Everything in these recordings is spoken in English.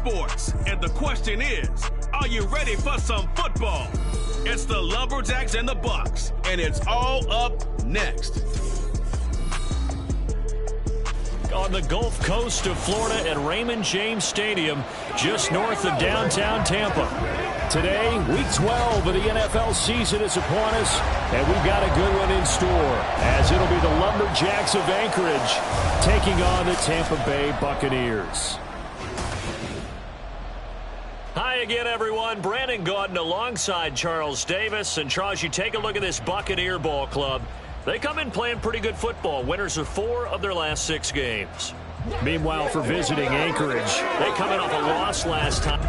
Sports. And the question is, are you ready for some football? It's the Lumberjacks and the Bucks, and it's all up next. On the Gulf Coast of Florida at Raymond James Stadium, just north of downtown Tampa. Today, Week 12 of the NFL season is upon us, and we've got a good one in store, as it'll be the Lumberjacks of Anchorage taking on the Tampa Bay Buccaneers. Hi again, everyone. Brandon Gaudin alongside Charles Davis. And Charles, you take a look at this Buccaneer ball club. They come in playing pretty good football. Winners of 4 of their last 6 games. Meanwhile, for visiting Anchorage, they come in off a loss last time.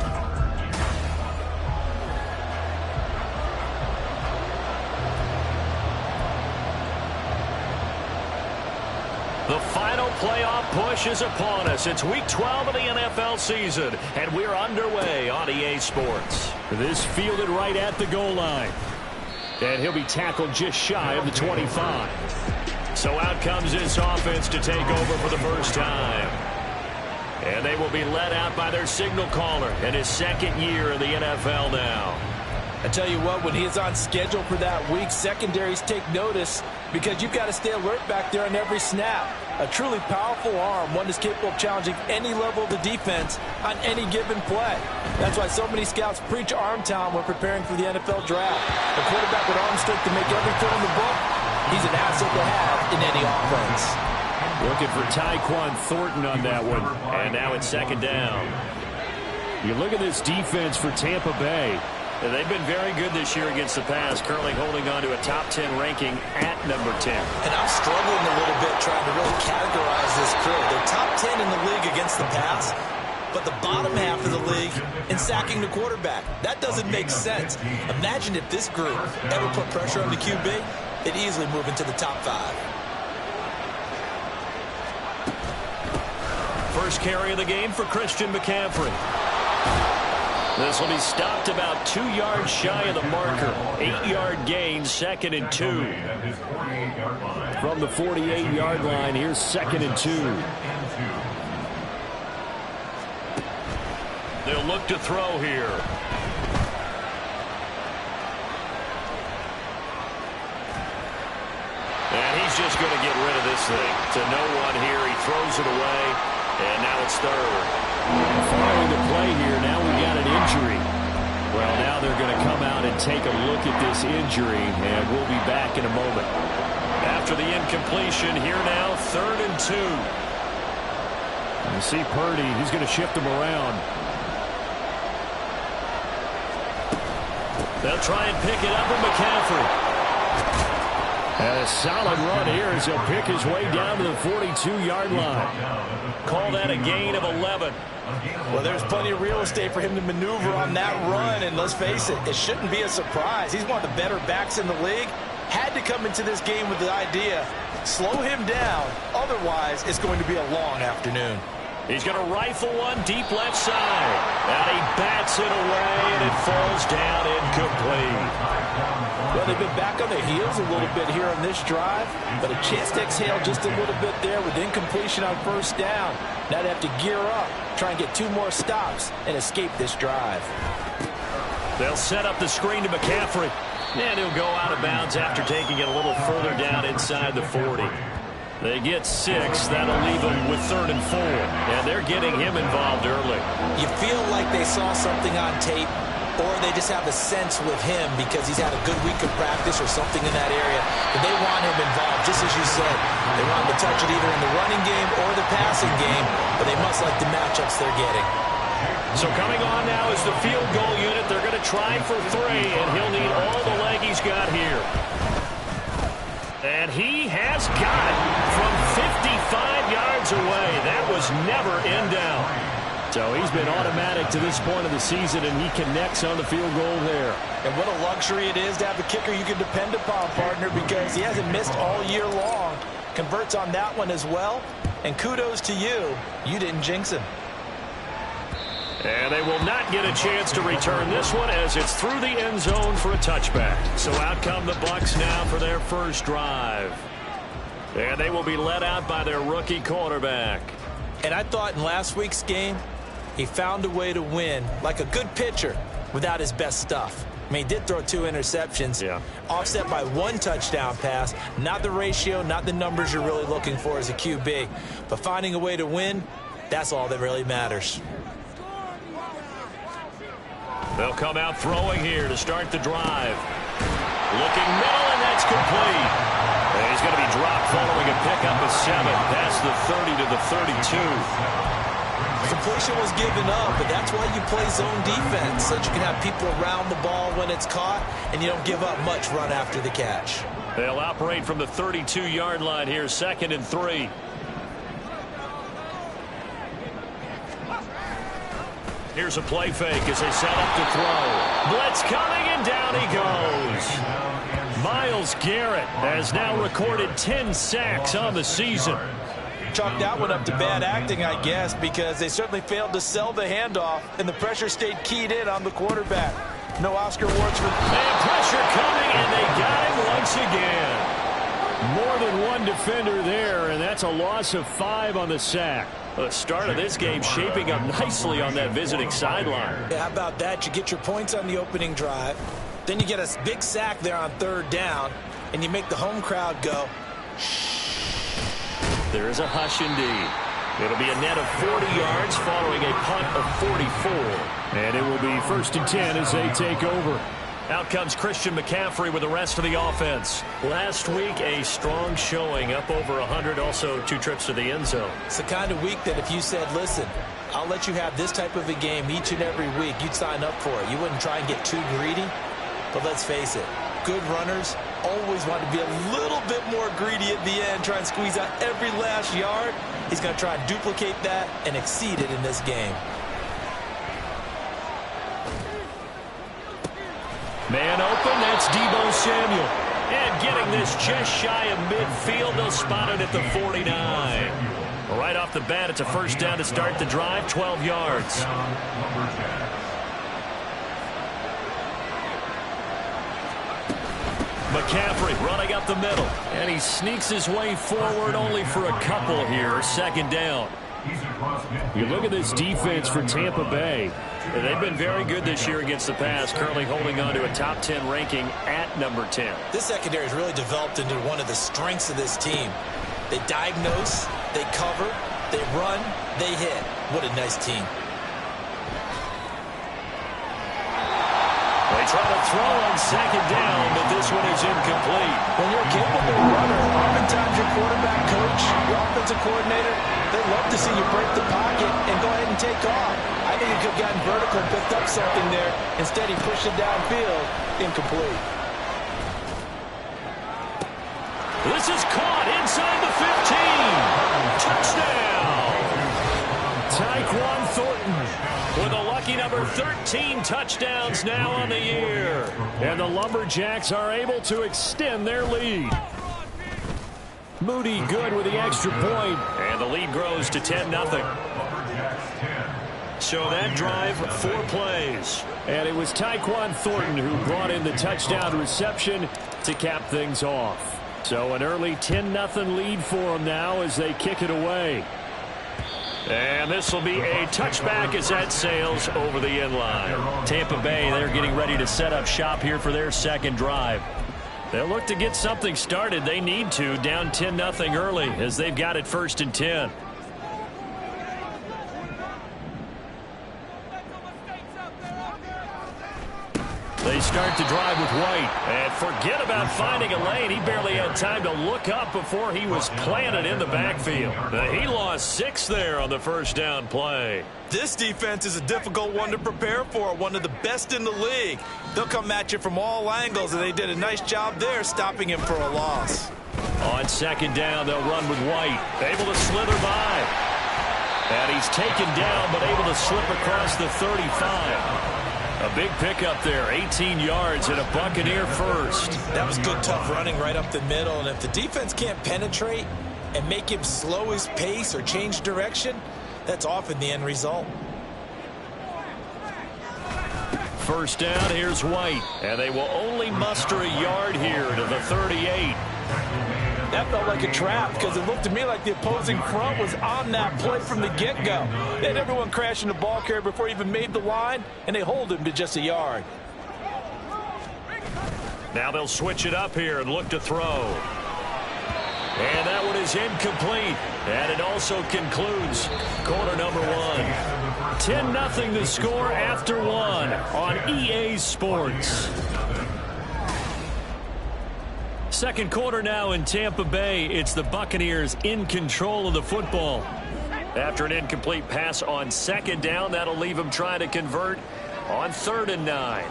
The final playoff push is upon us. It's Week 12 of the NFL season, and we're underway on EA Sports. This fielded right at the goal line. And he'll be tackled just shy of the 25. So out comes this offense to take over for the first time. And they will be led out by their signal caller in his 2nd year in the NFL now. I tell you what, when he is on schedule for that week, secondaries take notice because you've got to stay alert back there on every snap. A truly powerful arm, one that's capable of challenging any level of the defense on any given play. That's why so many scouts preach arm talent when preparing for the NFL draft. A quarterback with arm strength to make every throw in the book, he's an asset to have in any offense. Looking for Tyquan Thornton on that one. And now it's 2nd down. You look at this defense for Tampa Bay. They've been very good this year against the pass, currently holding on to a top 10 ranking at number 10. And I'm struggling a little bit trying to really categorize this crew. They're top 10 in the league against the pass, but the bottom half of the league in sacking the quarterback. That doesn't make sense. Imagine if this group ever put pressure on the QB, it'd easily move into the top 5. First carry of the game for Christian McCaffrey. This will be stopped about 2 yards shy of the marker. 8-yard gain, 2nd and 2. From the 48-yard line, here's 2nd and 2. They'll look to throw here. And he's just going to get rid of this thing. To no one here, he throws it away, and now it's 3rd. Following the play here, now we got an injury. Well, now they're going to come out and take a look at this injury, and we'll be back in a moment. After the incompletion, here now, 3rd and 2. You see Purdy, he's going to shift him around. They'll try and pick it up with McCaffrey. And a solid run here as he'll pick his way down to the 42-yard line. Call that a gain of 11. Well, there's plenty of real estate for him to maneuver on that run, and let's face it, it shouldn't be a surprise. He's one of the better backs in the league. Had to come into this game with the idea, slow him down, otherwise it's going to be a long afternoon. He's going to rifle one deep left side. And he bats it away, and it falls down incomplete. Well, they've been back on their heels a little bit here on this drive, but a chance to exhale just a little bit there with incompletion on 1st down. Now they have to gear up, try and get 2 more stops, and escape this drive. They'll set up the screen to McCaffrey, and he'll go out of bounds after taking it a little further down inside the 40. They get 6. That'll leave them with 3rd and 4, and they're getting him involved early. You feel like they saw something on tape, or they just have a sense with him because he's had a good week of practice or something in that area. But they want him involved, just as you said. They want him to touch it either in the running game or the passing game, but they must like the matchups they're getting. So coming on now is the field goal unit. They're going to try for 3, and he'll need all the leg he's got here. And he has got it from 55 yards away. That was never in down. So he's been automatic to this point of the season, and he connects on the field goal there. And what a luxury it is to have a kicker you can depend upon, partner, because he hasn't missed all year long. Converts on that one as well. And kudos to you. You didn't jinx him. And they will not get a chance to return this one as it's through the end zone for a touchback. So out come the Bucs now for their first drive. And they will be led out by their rookie quarterback. And I thought in last week's game, He found a way to win like a good pitcher without his best stuff. I mean, he did throw 2 interceptions, offset by 1 touchdown pass. Not the ratio, not the numbers you're really looking for as a QB. But finding a way to win, that's all that really matters. They'll come out throwing here to start the drive. Looking middle, and that's complete. And he's going to be dropped following a pickup of 7 past the 30 to the 32. Completion was given up, but that's why you play zone defense, so that you can have people around the ball when it's caught, and you don't give up much run after the catch. They'll operate from the 32-yard line here, 2nd and 3. Here's a play fake as they set up to throw. Blitz coming, and down he goes. Myles Garrett has now recorded 10 sacks on the season. Chalk that one up to bad acting, I guess, because they certainly failed to sell the handoff, and the pressure stayed keyed in on the quarterback. No Oscar awards for... And pressure coming, and they got him once again. More than one defender there, and that's a loss of 5 on the sack. The start of this game shaping up nicely on that visiting sideline. Yeah, how about that? You get your points on the opening drive, then you get a big sack there on 3rd down, and you make the home crowd go, shh. There is a hush indeed. It'll be a net of 40 yards following a punt of 44. And it will be 1st and 10 as they take over. Out comes Christian McCaffrey with the rest of the offense. Last week, a strong showing, up over 100, also 2 trips to the end zone. It's the kind of week that if you said, listen, I'll let you have this type of a game each and every week, you'd sign up for it. You wouldn't try and get too greedy. But let's face it, good runners always want to be a little bit more greedy at the end, try and squeeze out every last yard. He's going to try and duplicate that and exceed it in this game. Man open, that's Deebo Samuel. And getting this just shy of midfield, they'll spot it at the 49. Right off the bat, it's a 1st down to start the drive, 12 yards. McCaffrey running up the middle, and he sneaks his way forward only for a couple here, 2nd down. You look at this defense for Tampa Bay. They've been very good this year against the pass, currently holding on to a top 10 ranking at number 10. This secondary has really developed into one of the strengths of this team. They diagnose, they cover, they run, they hit. What a nice team. They try to throw on 2nd down, but this one is incomplete. When you're a capable runner, oftentimes your quarterback coach, your offensive coordinator, they love to see you break the pocket and go ahead and take off. I think he could have gotten vertical and picked up something there. Instead, he pushed it downfield. Incomplete. This is caught inside the 15. Touchdown! Tyquan Thornton with a lucky number 13 touchdowns now on the year. And the Lumberjacks are able to extend their lead. Moody good with the extra point. And the lead grows to 10-0. So that drive, 4 plays. And it was Tyquan Thornton who brought in the touchdown reception to cap things off. So an early 10-0 lead for them now as they kick it away. And this will be a touchback as that sails over the end line. Tampa Bay, they're getting ready to set up shop here for their 2nd drive. They'll look to get something started. They need to, down 10-0 early as they've got it 1st and 10. They start to drive with White. And forget about finding a lane. He barely had time to look up before he was planted in the backfield. He lost 6 there on the 1st down play. This defense is a difficult one to prepare for, one of the best in the league. They'll come at you from all angles, and they did a nice job there stopping him for a loss. On 2nd down, they'll run with White. Able to slither by. And he's taken down, but able to slip across the 35. A big pickup there, 18 yards and a Buccaneer first. That was good, tough running right up the middle. And if the defense can't penetrate and make him slow his pace or change direction, that's often the end result. 1st down, here's White. And they will only muster a yard here to the 38. That felt like a trap because it looked to me like the opposing front was on that play from the get-go. They had everyone crashing the ball carrier before he even made the line, and they hold him to just a yard. Now they'll switch it up here and look to throw. And that one is incomplete. And it also concludes quarter number one. 10-0 the score after one on EA Sports. Second quarter now in Tampa Bay. It's the Buccaneers in control of the football. After an incomplete pass on second down, that'll leave them trying to convert on 3rd and 9.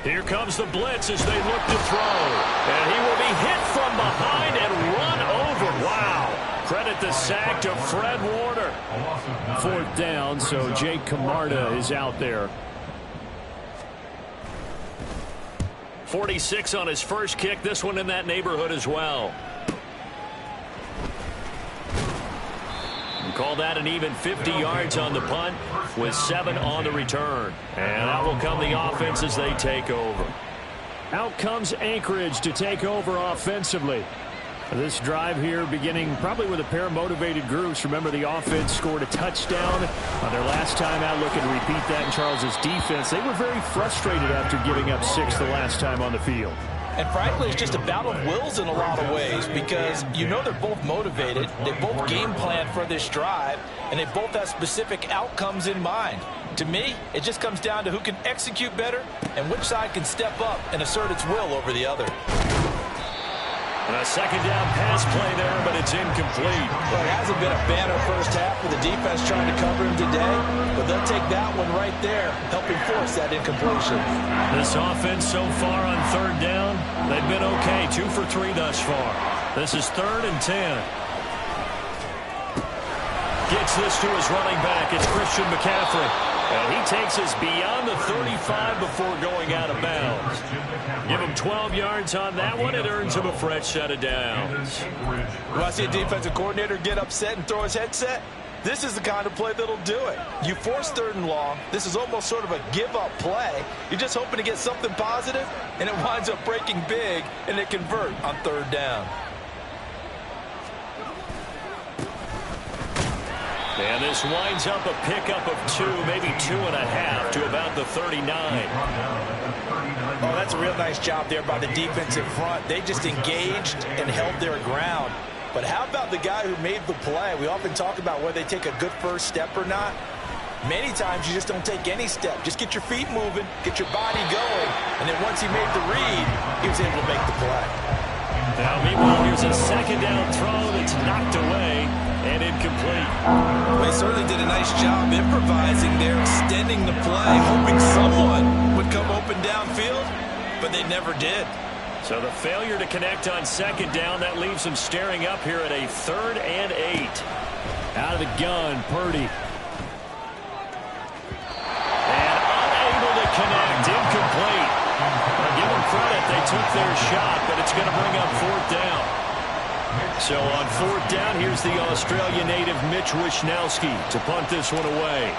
Here comes the blitz as they look to throw. And he will be hit from behind and run over. Wow. Credit the sack to Fred Warner. 4th down, so Jake Camarda is out there. 46 on his first kick. This one in that neighborhood as well. Call that an even 50 yards on the punt with 7 on the return. And out will come the offense as they take over. Out comes Anchorage to take over offensively. This drive here beginning probably with a pair of motivated groups. Remember, the offense scored a touchdown on their last time out. Looking to repeat that in Charles's defense. They were very frustrated after giving up 6 the last time on the field. And frankly, it's just a battle of wills in a lot of ways because you know they're both motivated. They both game plan for this drive, and they both have specific outcomes in mind. To me, it just comes down to who can execute better and which side can step up and assert its will over the other. A second down pass play there, but it's incomplete. Well, it hasn't been a banner first half with the defense trying to cover him today, but they'll take that one right there, helping force that incompletion. This offense so far on 3rd down, they've been okay. 2 for 3 thus far. This is 3rd and 10. Gets this to his running back. It's Christian McCaffrey. And he takes us beyond the 35 before going out of bounds. Give him 12 yards on that one. It earns him a fresh set of downs. You want to see a defensive coordinator get upset and throw his headset? This is the kind of play that'll do it. You force 3rd and long. This is almost sort of a give-up play. You're just hoping to get something positive, and it winds up breaking big, and they convert on 3rd down. And this winds up a pickup of 2, maybe 2.5 to about the 39. Oh, that's a real nice job there by the defensive front. They just engaged and held their ground. But how about the guy who made the play? We often talk about whether they take a good first step or not. Many times you just don't take any step. Just get your feet moving, get your body going, and then once he made the read, he was able to make the play. Now, meanwhile, here's a second down throw that's knocked away and incomplete. Well, he certainly did a nice job improvising there, extending the play, hoping someone would come open downfield, but they never did. So the failure to connect on second down, that leaves them staring up here at a 3rd and 8. Out of the gun, Purdy. And unable to connect, incomplete. I'll give them credit, they took their shot, but it's going to bring up 4th down. So on 4th down, here's the Australia native Mitch Wishnowski to punt this one away.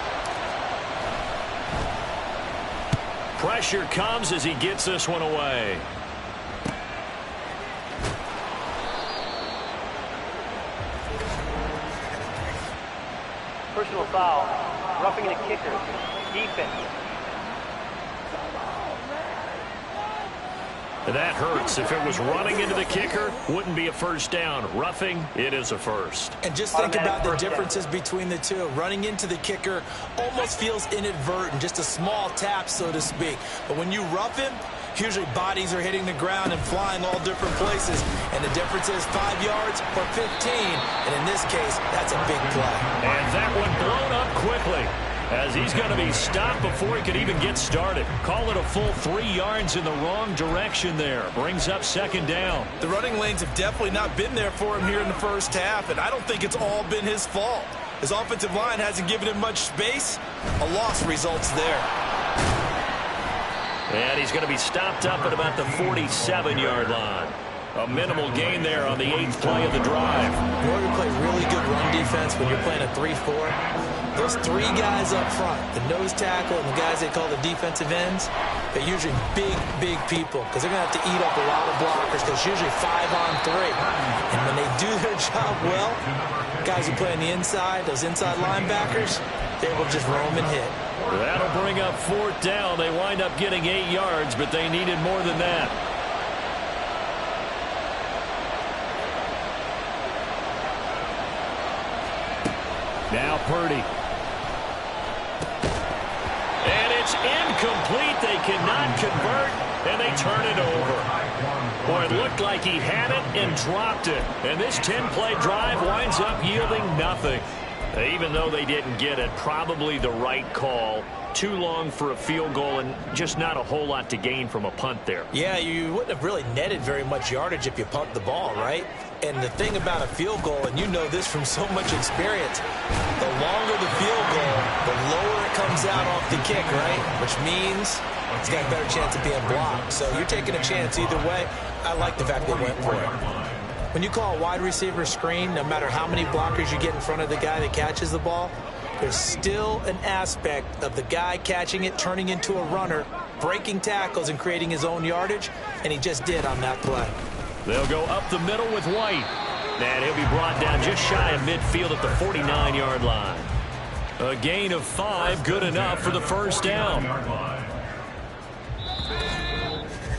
Pressure comes as he gets this one away. Personal foul, roughing the kicker, defense. That hurts. If it was running into the kicker, wouldn't be a first down. Roughing, it is a first. And just think about the differences between the two. Running into the kicker almost feels inadvertent, just a small tap, so to speak. But when you rough him, usually bodies are hitting the ground and flying all different places. And the difference is 5 yards or 15. And in this case, that's a big play. And that one blown up quickly, as he's going to be stopped before he could even get started. Call it a full 3 yards in the wrong direction there. Brings up second down. The running lanes have definitely not been there for him here in the first half, and I don't think it's all been his fault. His offensive line hasn't given him much space. A loss results there. And he's going to be stopped up at about the 47-yard line. A minimal gain there on the 8th play of the drive. In order to play really good run defense when you're playing a 3-4, Those three guys up front, the nose tackle and the guys they call the defensive ends, they're usually big, big people because they're going to have to eat up a lot of blockers because it's usually 5-on-3. And when they do their job well, guys who play on the inside, those inside linebackers, they're able to just roam and hit. That'll bring up 4th down. They wind up getting 8 yards, but they needed more than that. Now Purdy. And it's incomplete. They cannot convert, and they turn it over. Boy, it looked like he had it and dropped it. And this 10-play drive winds up yielding nothing. Even though they didn't get it, probably the right call. Too long for a field goal and just not a whole lot to gain from a punt there. Yeah, you wouldn't have really netted very much yardage if you pumped the ball, right? And the thing about a field goal, and you know this from so much experience, the longer the field goal, the lower it comes out off the kick, right? Which means it's got a better chance of being blocked. So you're taking a chance either way. I like the fact they went for it. When you call a wide receiver screen, no matter how many blockers you get in front of the guy that catches the ball, there's still an aspect of the guy catching it, turning into a runner, breaking tackles and creating his own yardage, and he just did on that play. They'll go up the middle with White. And he'll be brought down just shy of midfield at the 49-yard line. A gain of 5, good enough for the first down.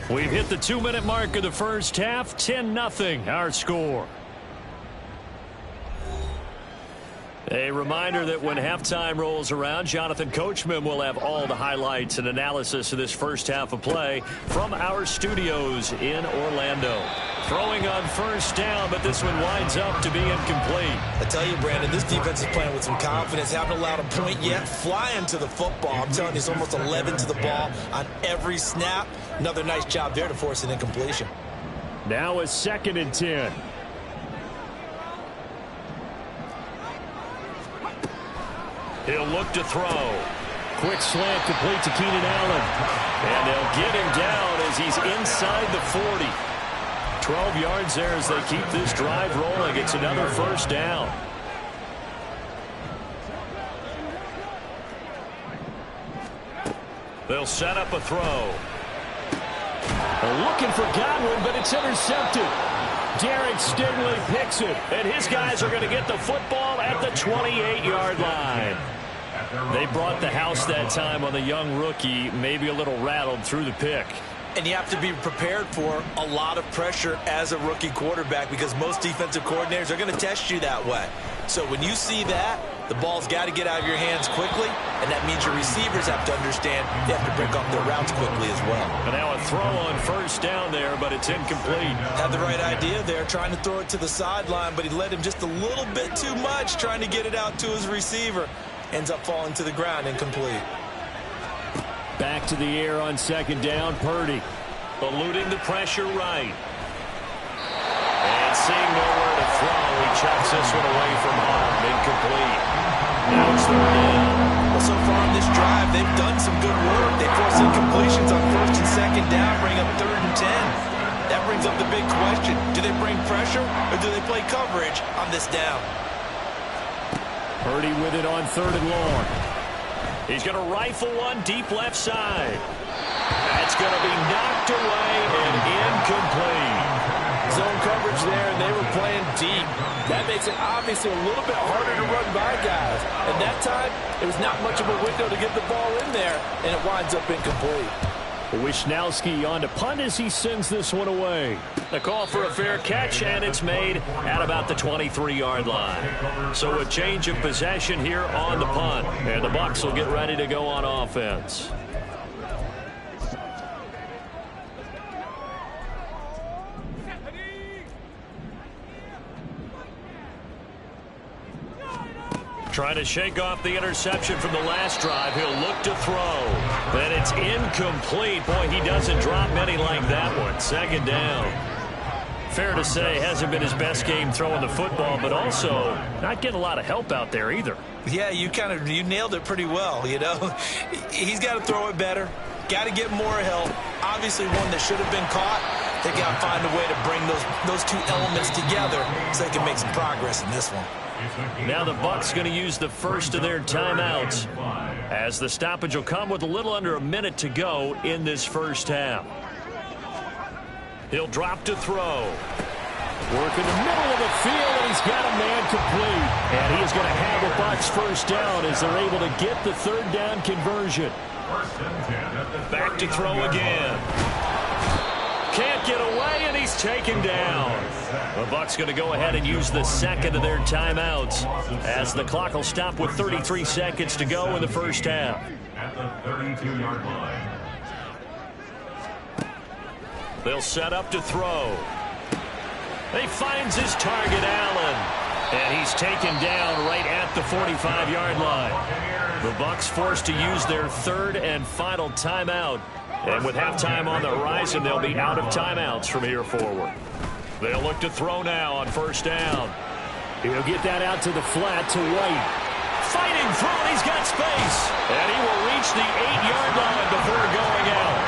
We've hit the 2-minute mark of the first half. 10-0 our score. A reminder that when halftime rolls around, Jonathan Coachman will have all the highlights and analysis of this first half of play from our studios in Orlando. Throwing on first down, but this one winds up to be incomplete. I tell you, Brandon, this defense is playing with some confidence. Haven't allowed a point yet. Flying to the football. I'm telling you, it's almost 11 to the ball on every snap. Another nice job there to force an incompletion. Now a 2nd and 10. He'll look to throw. Quick slant complete to Keenan Allen. And they'll get him down as he's inside the 40. 12 yards there as they keep this drive rolling. It's another first down. They'll set up a throw. Looking for Godwin, but it's intercepted. Derek Stingley picks it, and his guys are going to get the football at the 28-yard line. They brought the house that time on the young rookie, maybe a little rattled through the pick. And you have to be prepared for a lot of pressure as a rookie quarterback because most defensive coordinators are going to test you that way. So when you see that, the ball's got to get out of your hands quickly, and that means your receivers have to understand they have to break off their routes quickly as well. And now a throw on first down there, but it's incomplete. Had the right idea there, trying to throw it to the sideline, but he led him just a little bit too much, trying to get it out to his receiver. Ends up falling to the ground, incomplete. Back to the air on 2nd down, Purdy. Eluding the pressure right. And seeing nowhere to throw, he chucks this one away from home. Incomplete. Now it's 3rd down. Well, so far on this drive, they've done some good work. They force incompletions on 1st and 2nd down, bring up 3rd and 10. That brings up the big question. Do they bring pressure or do they play coverage on this down? Purdy with it on 3rd and long. He's going to rifle one deep left side. That's going to be knocked away and incomplete. Zone coverage there, and they were playing deep. That makes it obviously a little bit harder to run by guys. And that time, it was not much of a window to get the ball in there, and it winds up incomplete. Wisnowski on to punt as he sends this one away. The call for a fair catch, and it's made at about the 23-yard line. So a change of possession here on the punt, and the Bucs will get ready to go on offense. Trying to shake off the interception from the last drive. He'll look to throw. And it's incomplete. Boy, he doesn't drop many like that one. 2nd down. Fair to say, hasn't been his best game throwing the football, but also not getting a lot of help out there either. Yeah, you nailed it pretty well, you know. He's got to throw it better. Got to get more help. Obviously one that should have been caught. They got to find a way to bring those two elements together so they can make some progress in this one. Now the Bucs going to use the first of their timeouts, as the stoppage will come with a little under a minute to go in this first half. He'll drop to throw. Work in the middle of the field, and he's got a man complete. And he is going to have a Bucs first down as they're able to get the third down conversion. Back to throw again. Can't get away, and he's taken down. The Bucs going to go ahead and use the second of their timeouts, as the clock will stop with 33 seconds to go in the first half. At the 32-yard line. They'll set up to throw. He finds his target, Allen. And he's taken down right at the 45-yard line. The Bucs forced to use their third and final timeout. And with halftime on the horizon, they'll be out of timeouts from here forward. They'll look to throw now on first down. He'll get that out to the flat to White. Fighting through, and he's got space. And he will reach the 8-yard line before going out.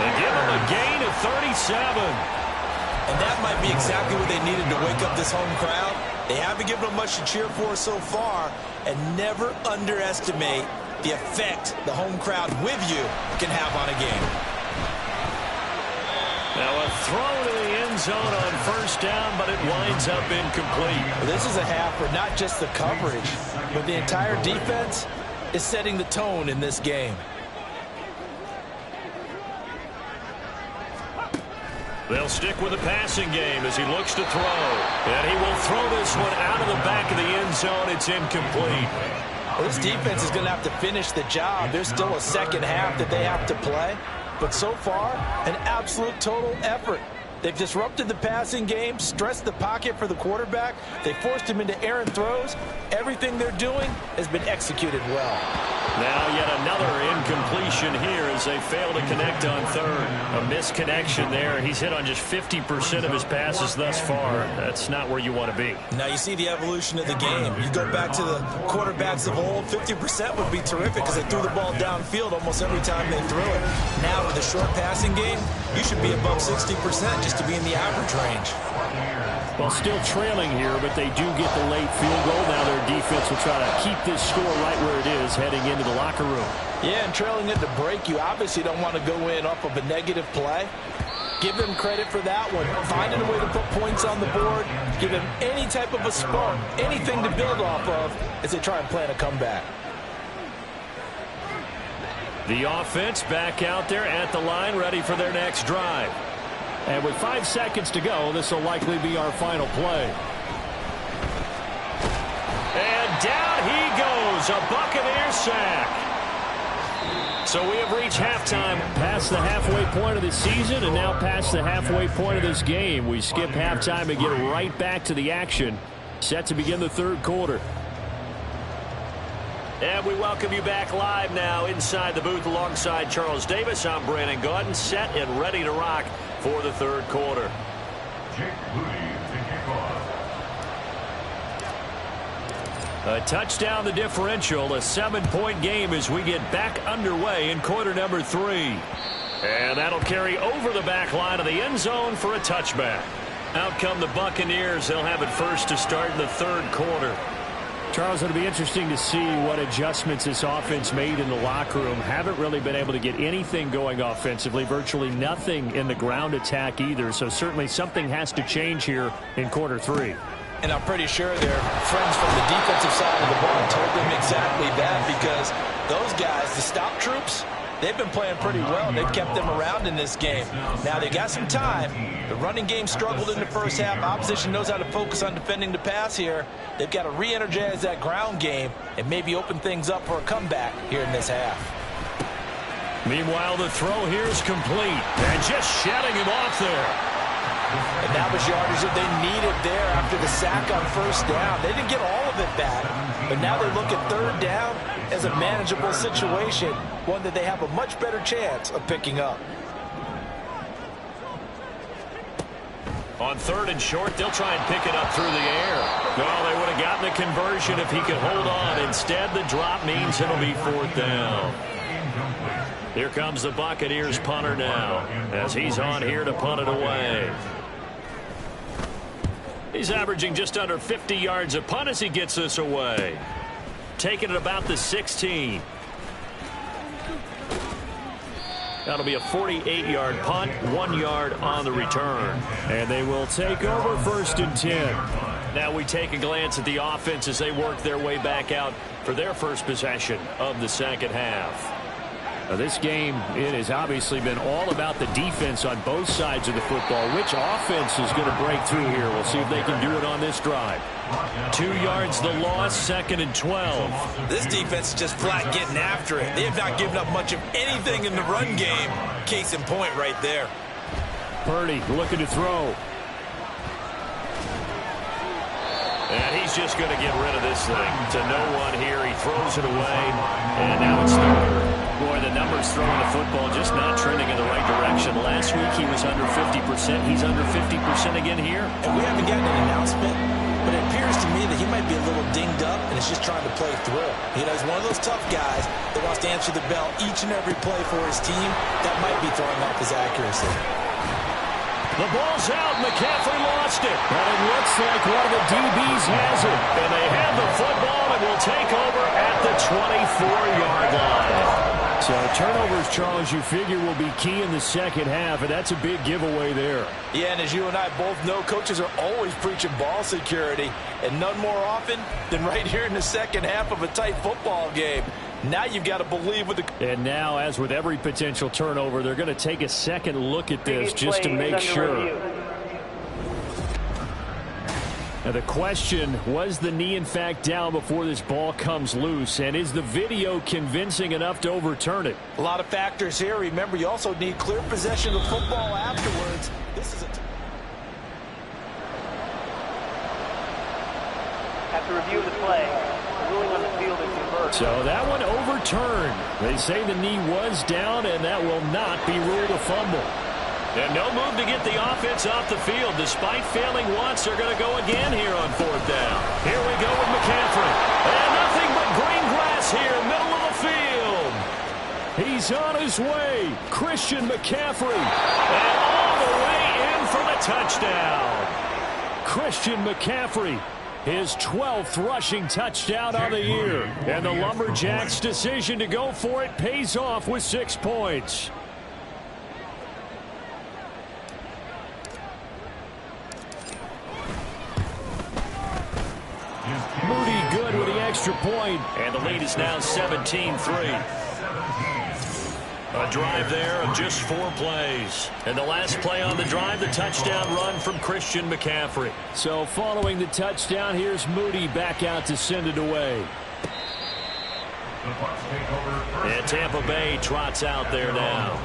They give him a gain of 37. And that might be exactly what they needed to wake up this home crowd. They haven't given them much to cheer for so far, and never underestimate the effect the home crowd with you can have on a game. Now a throw to the end zone on first down, but it winds up incomplete. This is a half where not just the coverage, but the entire defense is setting the tone in this game. They'll stick with the passing game as he looks to throw. And he will throw this one out of the back of the end zone. It's incomplete. Well, this defense is going to have to finish the job. There's still a second half that they have to play. But so far, an absolute total effort. They've disrupted the passing game, stressed the pocket for the quarterback. They forced him into errant throws. Everything they're doing has been executed well. Now yet another incompletion here as they fail to connect on third. A misconnection there. He's hit on just 50% of his passes thus far. That's not where you want to be. Now you see the evolution of the game. You go back to the quarterbacks of old, 50% would be terrific because they threw the ball downfield almost every time they threw it. Now with a short passing game, you should be above 60% just to be in the average range. Well, still trailing here, but they do get the late field goal. Now their defense will try to keep this score right where it is heading into the locker room. Yeah, and trailing at the break, you obviously don't want to go in off of a negative play. Give them credit for that one. Finding a way to put points on the board. Give them any type of a spark, anything to build off of as they try and plan a comeback. The offense back out there at the line, ready for their next drive. And with 5 seconds to go, this will likely be our final play. And down he goes, a Buccaneer sack. So we have reached halftime. Past the halfway point of the season and now past the halfway point of this game. We skip halftime and get right back to the action. Set to begin the third quarter. And we welcome you back live now inside the booth alongside Charles Davis. I'm Brandon Gaudin, set and ready to rock for the third quarter. A touchdown the differential, a 7-point game as we get back underway in quarter number 3. And that'll carry over the back line of the end zone for a touchback. Out come the Buccaneers. They'll have it first to start in the third quarter. Charles, it'll be interesting to see what adjustments this offense made in the locker room. Haven't really been able to get anything going offensively, virtually nothing in the ground attack either. So certainly something has to change here in quarter 3. And I'm pretty sure their friends from the defensive side of the ball told them exactly that, because those guys, the stop troops, they've been playing pretty well. They've kept them around in this game. Now they got some time. The running game struggled in the first half. Opposition knows how to focus on defending the pass here. They've got to re-energize that ground game and maybe open things up for a comeback here in this half. Meanwhile, the throw here is complete. And just shutting him off there. And that was yardage that they needed there after the sack on first down. They didn't get all of it back, but now they look at third down as a manageable situation, one that they have a much better chance of picking up. On third and short, they'll try and pick it up through the air. Well, they would have gotten the conversion if he could hold on. Instead, the drop means it'll be fourth down. Here comes the Buccaneers punter now, as he's on here to punt it away. He's averaging just under 50 yards a punt as he gets this away. Taking it about the 16. That'll be a 48-yard punt, 1 yard on the return. And they will take over 1st and 10. Now we take a glance at the offense as they work their way back out for their first possession of the second half. This game, it has obviously been all about the defense on both sides of the football. Which offense is going to break through here? We'll see if they can do it on this drive. 2 yards the loss, 2nd and 12. This defense is just flat getting after it. They have not given up much of anything in the run game. Case in point right there. Purdy looking to throw. And he's just going to get rid of this thing to no one here. He throws it away, and now it's 3rd. Boy, the numbers throwing the football just not trending in the right direction. Last week he was under 50%. He's under 50% again here. And we haven't gotten an announcement, but it appears to me that he might be a little dinged up and is just trying to play through. You know, he's one of those tough guys that wants to answer the bell each and every play for his team. That might be throwing off his accuracy. The ball's out. McCaffrey lost it. But it looks like one of the DBs has it. And they have the football and will take over at the 24-yard line. So turnovers, Charles, you figure will be key in the second half, and that's a big giveaway there. Yeah, and as you and I both know, coaches are always preaching ball security, and none more often than right here in the second half of a tight football game. Now you've got to believe with the... And now, as with every potential turnover, they're going to take a second look at this just to make sure. Now the question, was the knee in fact down before this ball comes loose? And is the video convincing enough to overturn it? A lot of factors here. Remember, you also need clear possession of the football afterwards. This is a... After review of the play, the ruling on the field is reversed. So that one overturned. They say the knee was down, and that will not be ruled a fumble. And no move to get the offense off the field. Despite failing once, they're going to go again here on 4th down. Here we go with McCaffrey. And nothing but green grass here, middle of the field. He's on his way. Christian McCaffrey. And all the way in for the touchdown. Christian McCaffrey, his 12th rushing touchdown on the year. And the Lumberjacks' decision to go for it pays off with 6 points. Moody good with the extra point. And the lead is now 17-3. A drive there of just 4 plays. And the last play on the drive, the touchdown run from Christian McCaffrey. So following the touchdown, here's Moody back out to send it away. And Tampa Bay trots out there now.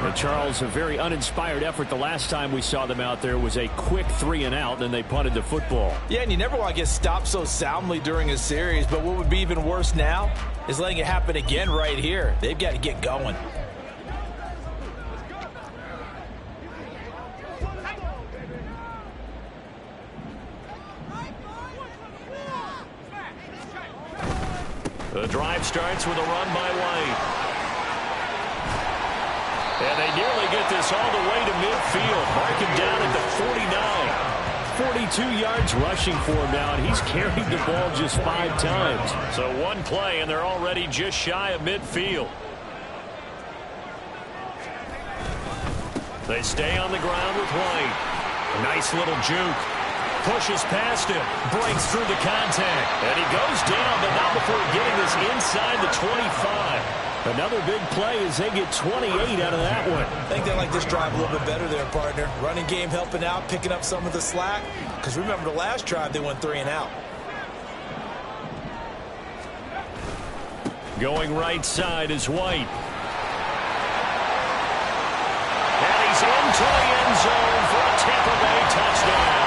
And Charles, a very uninspired effort. The last time we saw them out there was a quick 3 and out, and then they punted the football. Yeah, and you never want to get stopped so soundly during a series, but what would be even worse now is letting it happen again right here. They've got to get going. The drive starts with a run by White. And they nearly get this all the way to midfield. Mark him down at the 49. 42 yards rushing for him now, and he's carried the ball just 5 times. So one play, and they're already just shy of midfield. They stay on the ground with White. A nice little juke. Pushes past him, breaks through the contact, and he goes down, but not before getting this inside the 25. Another big play as they get 28 out of that one. I think they like this drive a little bit better there, partner. Running game helping out, picking up some of the slack. Because remember the last drive, they went 3 and out. Going right side is White. And he's into the end zone for a Tampa Bay touchdown.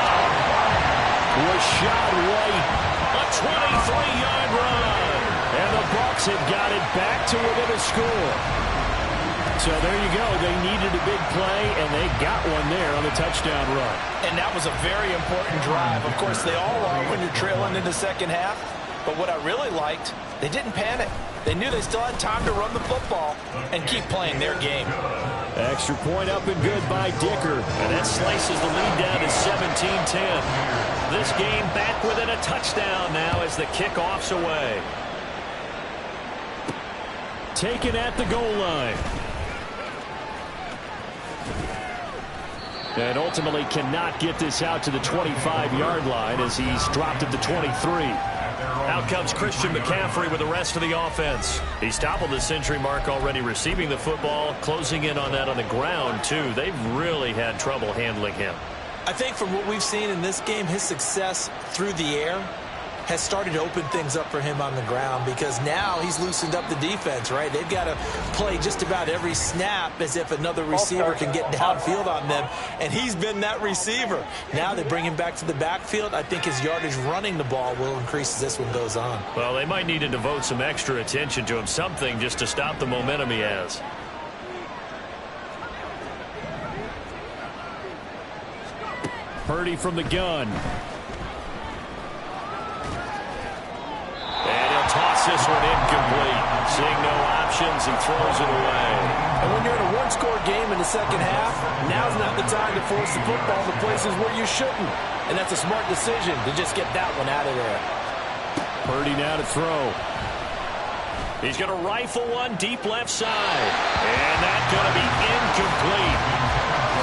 Rashad White, a 23-yard run. And the Bucs have got it back to within a score. So there you go. They needed a big play, and they got one there on the touchdown run. And that was a very important drive. Of course, they all are when you're trailing in the second half. But what I really liked, they didn't panic. They knew they still had time to run the football and keep playing their game. Extra point up and good by Dicker. And that slices the lead down to 17-10. This game back within a touchdown now as the kickoff's away. Taken at the goal line. And ultimately cannot get this out to the 25-yard line as he's dropped at the 23. Out comes Christian McCaffrey with the rest of the offense. He's toppled the century mark already receiving the football, closing in on that on the ground, too. They've really had trouble handling him. I think from what we've seen in this game, his success through the air has started to open things up for him on the ground because now he's loosened up the defense, right? They've got to play just about every snap as if another receiver can get downfield on them, and he's been that receiver. Now they bring him back to the backfield. I think his yardage running the ball will increase as this one goes on. Well, they might need to devote some extra attention to him, something just to stop the momentum he has. Purdy from the gun. And he'll toss this one incomplete. Seeing no options, he throws it away. And when you're in a one-score game in the second half, now's not the time to force the football to places where you shouldn't. And that's a smart decision to just get that one out of there. Purdy now to throw. He's going to rifle one deep left side. And that's going to be incomplete.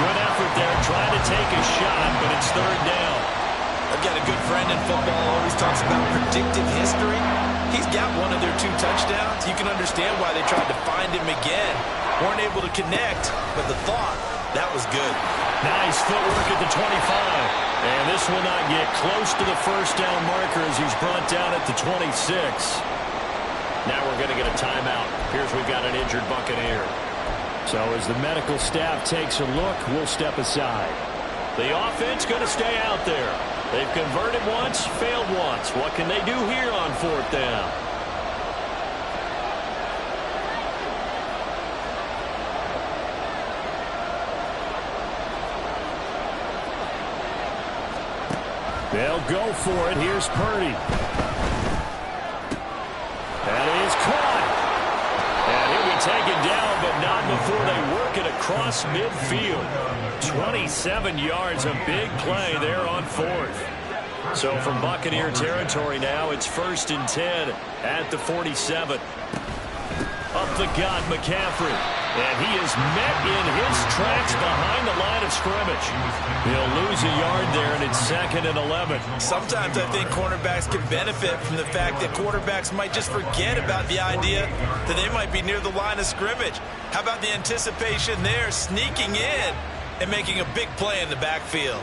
Good effort there, trying to take a shot, but it's third down. I've got a good friend in football who always talks about predictive history. He's got one of their 2 touchdowns. You can understand why they tried to find him again. Weren't able to connect, but the thought, that was good. Nice footwork at the 25. And this will not get close to the first down marker as he's brought down at the 26. Now we're going to get a timeout. Here's we've got an injured Buccaneer. So as the medical staff takes a look, we'll step aside. The offense going to stay out there. They've converted once, failed once. What can they do here on 4th down? They'll go for it. Here's Purdy. That is caught. And he'll be taken down, but not before they work it across midfield. 27 yards, a big play there on 4th. So from Buccaneer territory now, it's 1st and 10 at the 47. Up the gut, McCaffrey. And he is met in his tracks behind the line of scrimmage. He'll lose a yard there, and it's 2nd and 11. Sometimes I think cornerbacks can benefit from the fact that quarterbacks might just forget about the idea that they might be near the line of scrimmage. How about the anticipation there, sneaking in and making a big play in the backfield?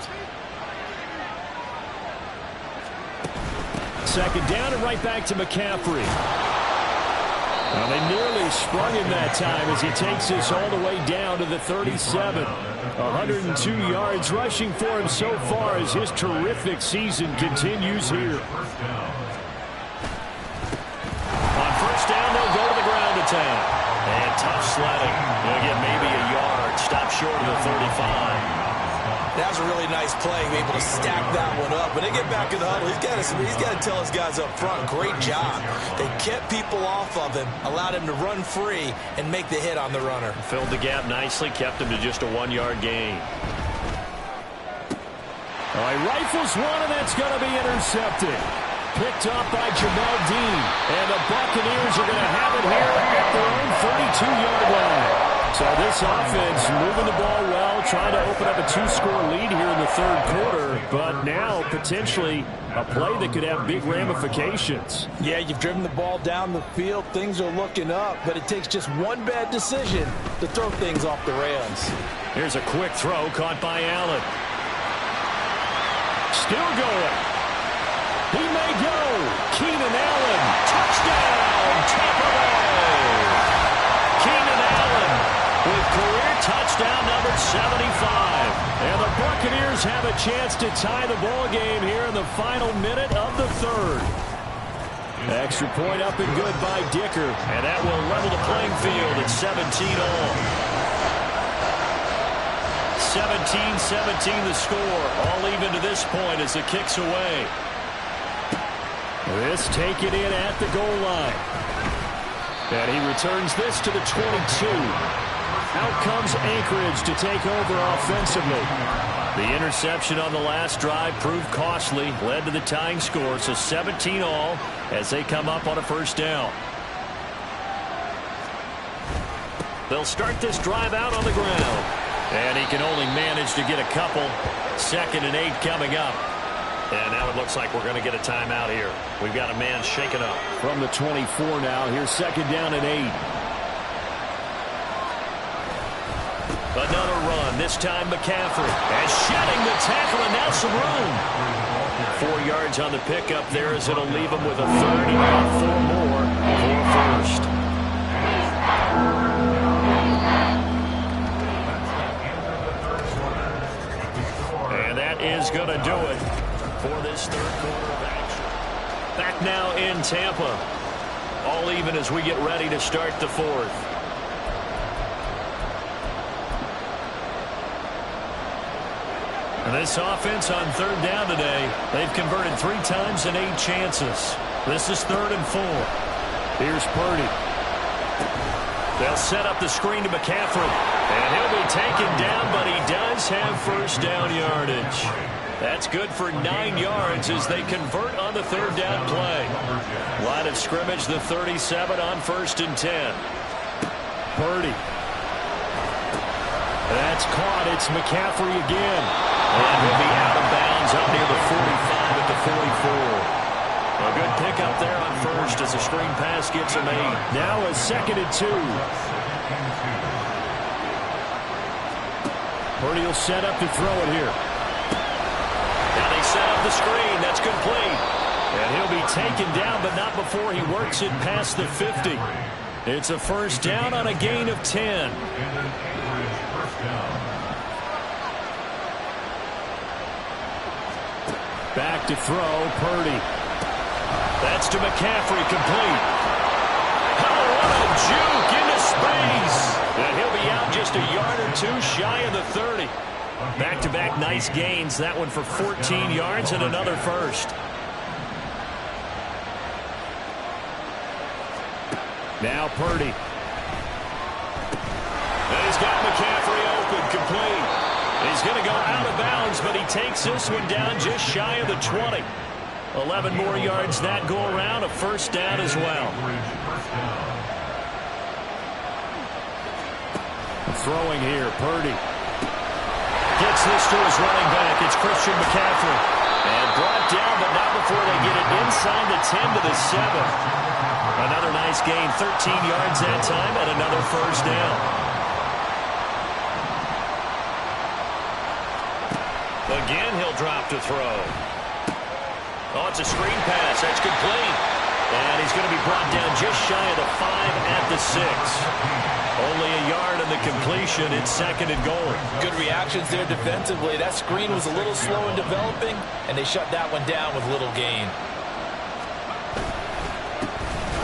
2nd down and right back to McCaffrey. Well, they nearly sprung him that time as he takes this all the way down to the 37. 102 yards rushing for him so far as his terrific season continues here. On 1st down, they'll go to the ground attack. And tough sledding. They'll get maybe a yard. Stop short of the 35. That was a really nice play, be able to stack that one up. When they get back in the huddle, he's got to tell his guys up front, great job. They kept people off of him, allowed him to run free, and make the hit on the runner. Filled the gap nicely, kept him to just a 1-yard gain. All right, rifles one, and that's going to be intercepted. Picked up by Jamel Dean. And the Buccaneers are going to have it here at their own 32-yard line. So this offense moving the ball well, trying to open up a 2-score lead here in the 3rd quarter, but now potentially a play that could have big ramifications. Yeah, you've driven the ball down the field. Things are looking up, but it takes just one bad decision to throw things off the rails. Here's a quick throw caught by Allen. Still going. He may go. Keenan Allen. Touchdown. Tampa Bay. Keenan Allen with career touchdown number 75. And the Buccaneers have a chance to tie the ball game here in the final minute of the 3rd. Extra point up and good by Dicker. And that will level the playing field at 17-all. 17-17 the score. All even to this point as the kick's away. This taken in at the goal line. And he returns this to the 22. Out comes Anchorage to take over offensively. The interception on the last drive proved costly, led to the tying score, so 17 all as they come up on a first down. They'll start this drive out on the ground. And he can only manage to get a couple. 2nd and 8 coming up. And now it looks like we're going to get a timeout here. We've got a man shaken up. From the 24 now, here's 2nd down and 8. Another run, this time McCaffrey. And shedding the tackle, and now some room. 4 yards on the pickup there as it'll leave him with a third and about 4 more for first. And that is going to do it for this third quarter of action. Back now in Tampa. All even as we get ready to start the fourth. And this offense on 3rd down today, they've converted 3 times in 8 chances. This is 3rd and 4. Here's Purdy. They'll set up the screen to McCaffrey. And he'll be taken down, but he does have first down yardage. That's good for 9 yards as they convert on the 3rd down play. Line of scrimmage, the 37 on 1st and 10. Purdy. That's caught. It's McCaffrey again. And he'll be out of bounds up near the 45 at the 44. A good pickup there on first as the screen pass gets him 8. Now a 2nd and 2. Purdy will set up to throw it here. Now they set up the screen. That's complete. And he'll be taken down, but not before he works it past the 50. It's a first down on a gain of 10. Back to throw, Purdy. That's to McCaffrey, complete. Oh, what a juke into space. And he'll be out just a yard or 2 shy of the 30. Back-to-back nice gains. That one for 14 yards and another first. Now Purdy. And he's got McCaffrey open, complete. He's going to go out of bounds, but he takes this one down just shy of the 20. 11 more yards that go around, a first down as well. Throwing here, Purdy. Gets this to his running back. It's Christian McCaffrey. And brought down, but not before they get it inside the 10 to the 7. Another nice gain, 13 yards that time, and another first down. Again, he'll drop to throw. Oh, it's a screen pass. That's complete. And he's going to be brought down just shy of the 5 at the 6. Only a yard on the completion. It's 2nd and goal. Good reactions there defensively. That screen was a little slow in developing, and they shut that one down with little gain.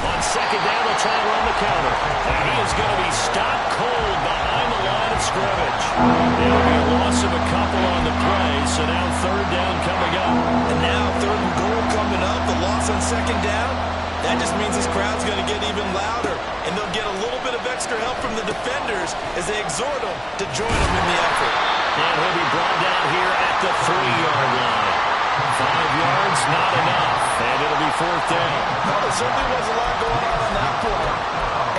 On 2nd down, they'll try to run the counter. And he is going to be stopped cold behind the line of scrimmage. It'll be a loss of a couple on the play, so now 3rd down coming up. And now 3rd and goal coming up. The loss on 2nd down. That just means this crowd's going to get even louder. And they'll get a little bit of extra help from the defenders as they exhort them to join them in the effort. And he'll be brought down here at the 3-yard line. 5 yards, not enough. And it'll be 4th down. Well, there certainly was a lot going on that play.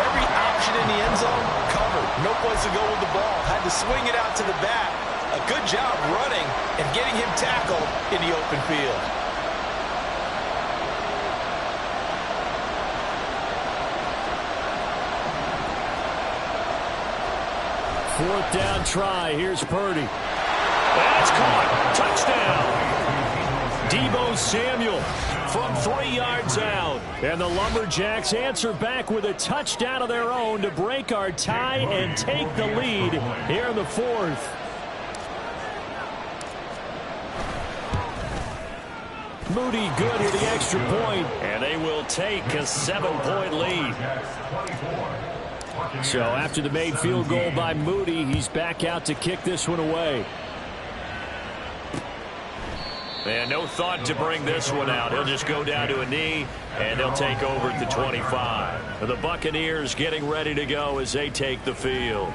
Every option in the end zone covered. No place to go with the ball. Had to swing it out to the back. A good job running and getting him tackled in the open field. Fourth down try. Here's Purdy. That's caught. Touchdown. Deebo Samuel from 3 yards out. And the Lumberjacks answer back with a touchdown of their own to break our tie and take the lead here in the 4th. Moody good with the extra point, and they will take a 7-point lead. So after the made field goal by Moody, he's back out to kick this one away. And no thought to bring this one out. He'll just go down to a knee, and they'll take over at the 25. The Buccaneers getting ready to go as they take the field.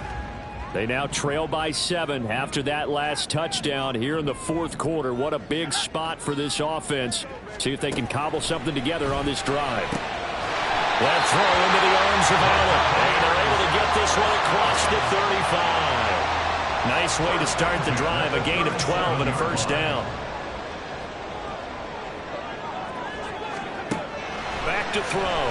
They now trail by 7 after that last touchdown here in the fourth quarter. What a big spot for this offense. See if they can cobble something together on this drive. That throw into the arms of Allen. And they're able to get this one across the 35. Nice way to start the drive. A gain of 12 and a first down. Back to throw.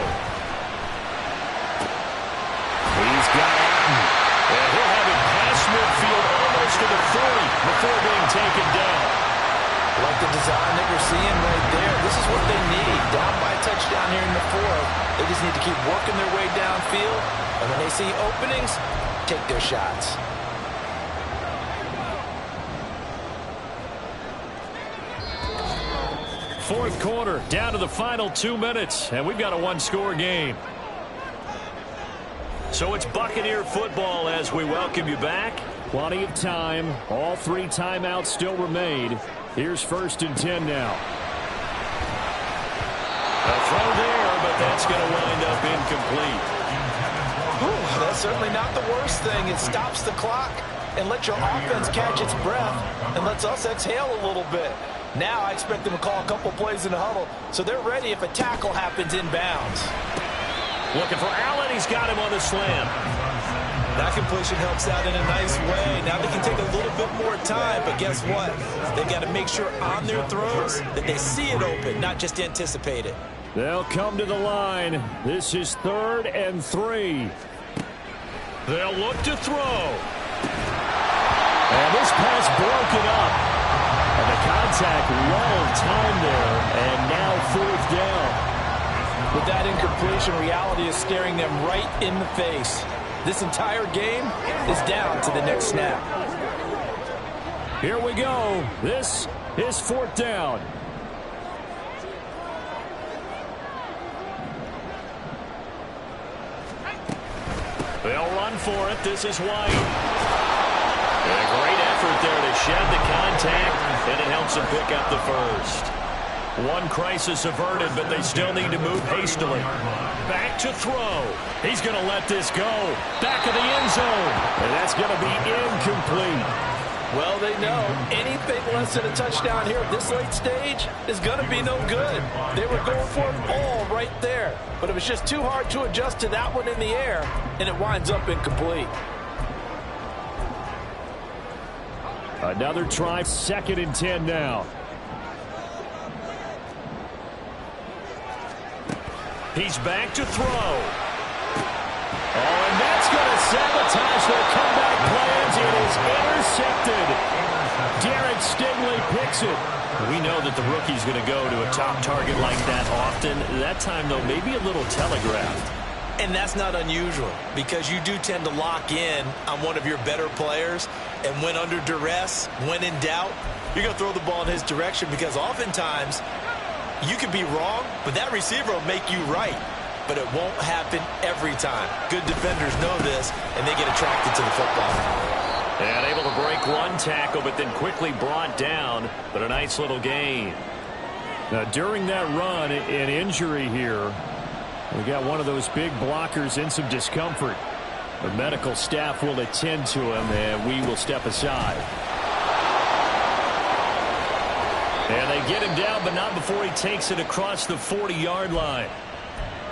He's got Allen. And he'll have it past midfield almost to the 40 before being taken down. Like the design that we're seeing right there. This is what they need. Down by a touchdown here in the fourth. They just need to keep working their way downfield. And when they see openings, take their shots. Fourth quarter, down to the final 2 minutes, and we've got a one-score game. So it's Buccaneer football as we welcome you back. Plenty of time. All 3 timeouts still remain. Here's 1st and 10 now. A throw there, but that's going to wind up incomplete. Ooh, that's certainly not the worst thing. It stops the clock and lets your offense catch its breath and lets us exhale a little bit. Now I expect them to call a couple plays in the huddle so they're ready if a tackle happens inbounds. Looking for Allen. He's got him on the slam. That completion helps out in a nice way. Now they can take a little bit more time, but guess what? They've got to make sure on their throws that they see it open, not just anticipate it. They'll come to the line. This is 3rd and 3. They'll look to throw. And this pass broken up. And the contact well timed there. And now 4th down. With that incompletion, reality is staring them right in the face. This entire game is down to the next snap. Here we go. This is 4th down. They'll run for it. This is White. And a great effort there to shed the contact, and it helps them pick up the first. One crisis averted, but they still need to move hastily. Back to throw. He's going to let this go. Back of the end zone. And that's going to be incomplete. Well, they know anything less than a touchdown here at this late stage is going to be no good. They were going for it all right there, but it was just too hard to adjust to that one in the air, and it winds up incomplete. Another try, 2nd and 10 now. He's back to throw. Oh, and that's going to sabotage their comeback plans. It is intercepted. Derek Stingley picks it. We know that the rookie's going to go to a top target like that often. That time, though, maybe a little telegraphed. And that's not unusual because you do tend to lock in on one of your better players. And when under duress, when in doubt, you're going to throw the ball in his direction because oftentimes you could be wrong, but that receiver will make you right. But it won't happen every time. Good defenders know this, and they get attracted to the football. And able to break one tackle, but then quickly brought down. But a nice little gain. Now, during that run, an injury here. We got one of those big blockers in some discomfort. The medical staff will attend to him, and we will step aside. And they get him down, but not before he takes it across the 40-yard line.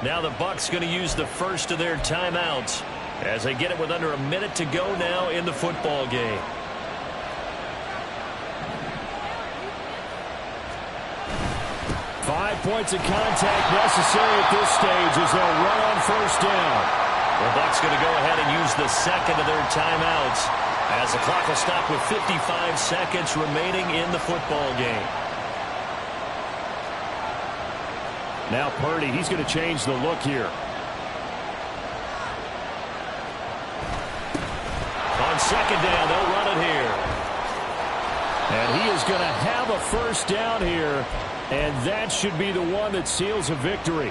Now the Bucs going to use the first of their timeouts as they get it with under a minute to go now in the football game. Five points of contact necessary at this stage as they'll run on 1st down. The Bucs going to go ahead and use the second of their timeouts as the clock will stop with 55 seconds remaining in the football game. Now Purdy, he's going to change the look here. On 2nd down, they'll run it here. And he is going to have a 1st down here, and that should be the one that seals a victory.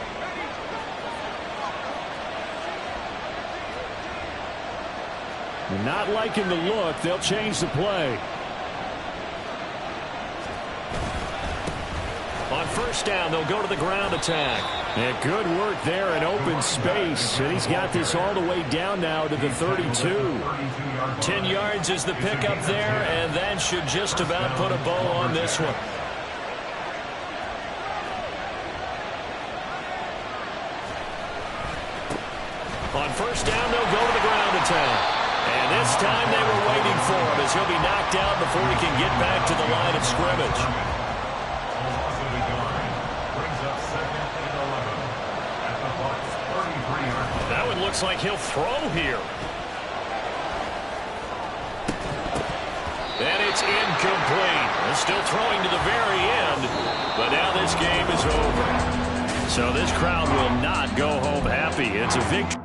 Not liking the look, they'll change the play. first down, they'll go to the ground attack. And good work there in open space. And he's got this all the way down now to the 32. 10 yards is the pickup there, and that should just about put a bow on this one. On first down, they'll go to the ground attack. And this time they were waiting for him as he'll be knocked down before he can get back to the line of scrimmage. That one looks like he'll throw here. And it's incomplete. They're still throwing to the very end, but now this game is over. So this crowd will not go home happy. It's a victory.